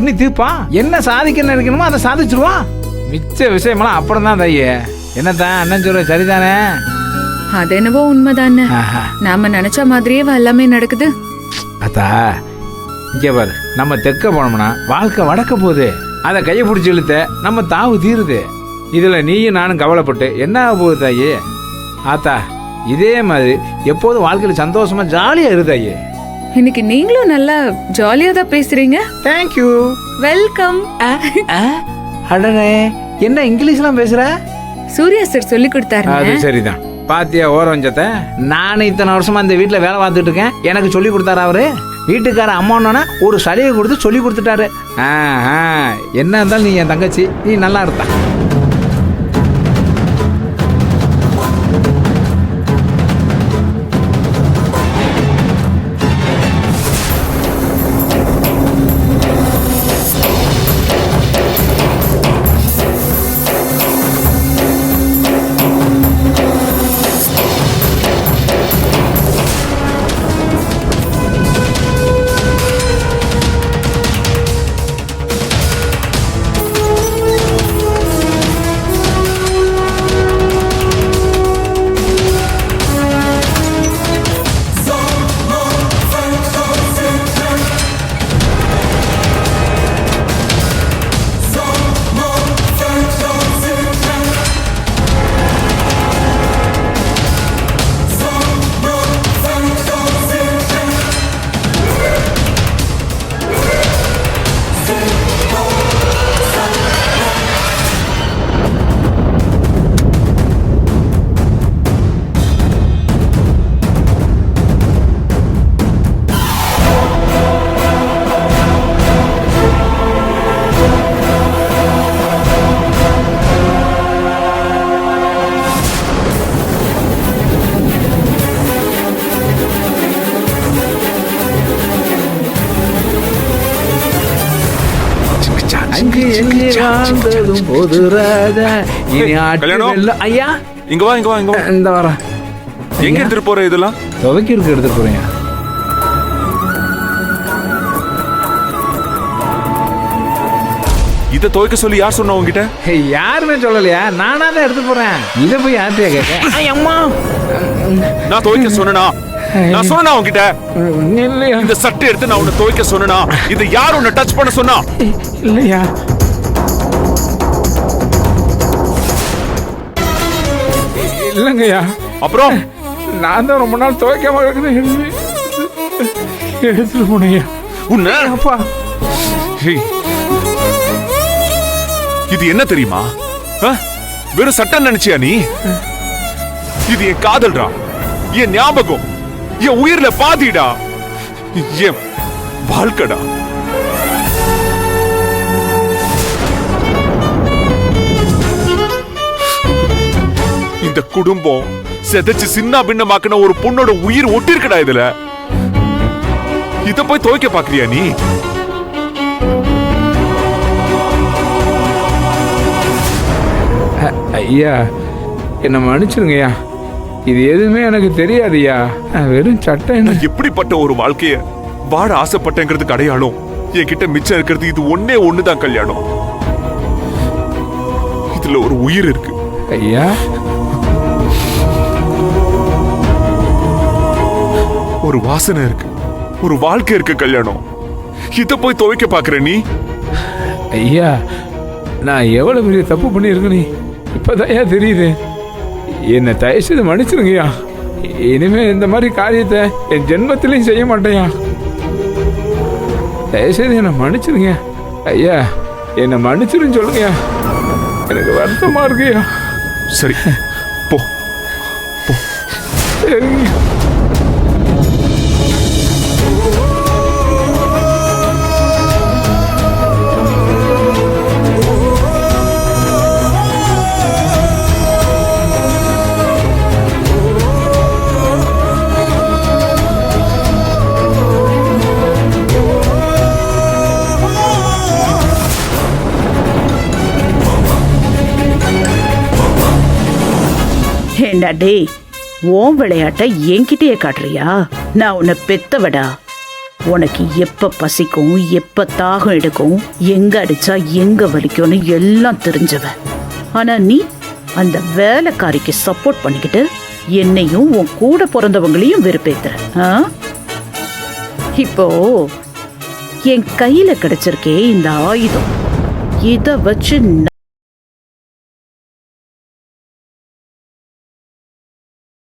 இன்னி தீர்ப்பான். என்ன சாதிக்க நினைக்கணுமோ அதை சாதிச்சிருவான். மிச்ச விஷயமெல்லாம் அப்புறம் தான் தையே. என்னத்தான் அண்ணன் சொல்ற சரிதானே? அது என்னவோ உண்மைதானே. நாம நினைச்ச மாதிரியே எல்லாமே நடக்குது. அத்தா இங்க பாரு, நம்ம தெற்க போனோம்னா வாழ்க்கை வடக்க போகுது. அதை கையை பிடிச்சி இழுத்த நம்ம தாவு தீருது. இதுல நீயும் நானும் கவலைப்பட்டு என்ன ஆக போகுது தாயே? ஆத்தா இதே மாதிரி எப்போதும் வாழ்க்கையில சந்தோஷமா ஜாலியா இருதாயே. இன்னைக்கு நீங்களும் நல்லா ஜாலியா தான் பேசுறீங்க. தேங்க்யூ. வெல்கம். அடனே என்ன இங்கிலீஷ்லாம் பேசுற? சூர்யா சார் சொல்லி கொடுத்தாரு. அது சரிதான். பாத்தியா ஓரஞ்சத்தை? நானும் இத்தனை வருஷமா இந்த வீட்டுல வேலை பார்த்துட்டு இருக்கேன். எனக்கு சொல்லி கொடுத்தாரு அவரு. வீட்டுக்கார அம்மானோன்னா ஒரு சலுகை கொடுத்து சொல்லி கொடுத்துட்டாரு. என்ன இருந்தாலும் நீ என் தங்கச்சி, நீ நல்லா இருந்தா. ஐயா இங்க வா இங்க வா இங்க வா. இந்த வரேன். எங்க எடுத்துட்டு போற? இதெல்லாம் துவைக்க இருக்கு, எடுத்துட்டு போறீங்க. இத துவைக்க சொல்லி யார் சொன்னா உங்ககிட்ட? யாருமே சொல்லலையா? நானா தான் எடுத்து போறேன். இத போய் யார்கிட்டயா கேட்க? அம்மா நான் துவைக்க சொன்னா? நான் சொன்னா உங்ககிட்ட? இந்த சட்டை எடுத்து நான் உன்னை துவைக்க சொன்னா? இத யார் உன்னை டச் பண்ண சொன்னா? இல்லையா? இல்லைங்கய்யா. அப்புறம் நான் தான் ரொம்ப நாள் துவைக்காம எடுத்துட்டு போனேன். உன்ன அப்பா இது என்ன தெரியுமா? வெறும் சட்டம் நினைச்சியா நீ? இது என் காதல்டா, என் ஞாபகம், என் உயிர்ல பாதிடா, என் வாழ்க்கடா. இந்த குடும்பம் செதச்சு சின்ன பின்னமாக்குன ஒரு பொண்ணோட உயிர் ஒட்டி இருக்கடா இதுல. இத போய் துவைக்க பாக்குறியா நீ? ஐயா என்ன மன்னிச்சிருங்கய்யா. இது எதுவுமே எனக்கு தெரியாதுயா. வெறும் சட்டை. எப்படிப்பட்ட ஒரு வாழ்க்கைய வாழ ஆசைப்பட்டேங்கிறதுக்கு அடையாளம் என்கிட்ட மிச்சம் இருக்கிறது இது ஒன்னே ஒண்ணுதான் கல்யாணம். இதுல ஒரு உயிர் இருக்கு ஐயா. ஒரு வாசனை இருக்கு, ஒரு வாழ்க்கை இருக்கு கல்யாணம். இத போய் துவைக்க பாக்குற நீ? ஐயா நான் எவ்வளவு பெரிய தப்பு பண்ணிருக்கேன் நீ இப்பதான் தெரியுது. என்ன தயவு செய்து மன்னிச்சிருங்கய்யா. இனிமே இந்த மாதிரி காரியத்தை என் ஜென்மத்திலையும் செய்ய மாட்டேயா. தயவு செய்து என்ன மன்னிச்சிருங்க ஐயா. என்ன மன்னிச்சிருன்னு சொல்லுங்கய்யா. எனக்கு வருத்தமா இருக்குயா. சரி போ போ. சரிங்க. ஏண்டா டேய், ஓம் விளையாட்ட என்கிட்டயே காட்டுறியா? நான் உன்னை பெத்தவடா. உனக்கு எப்ப பசிக்கும், எப்ப தாகம் எடுக்கும், எங்க அடிச்சா எங்க வலிக்கும்னு எல்லாம் தெரிஞ்சவ. ஆனா நீ அந்த வேலைக்காரிக்கு சப்போர்ட் பண்ணிக்கிட்டு என்னையும் உன் கூட பிறந்தவங்களையும் வெறுப்பேத்துற. இப்போ என் கையில கிடைச்சிருக்கே இந்த ஆயுதம், இத வச்சு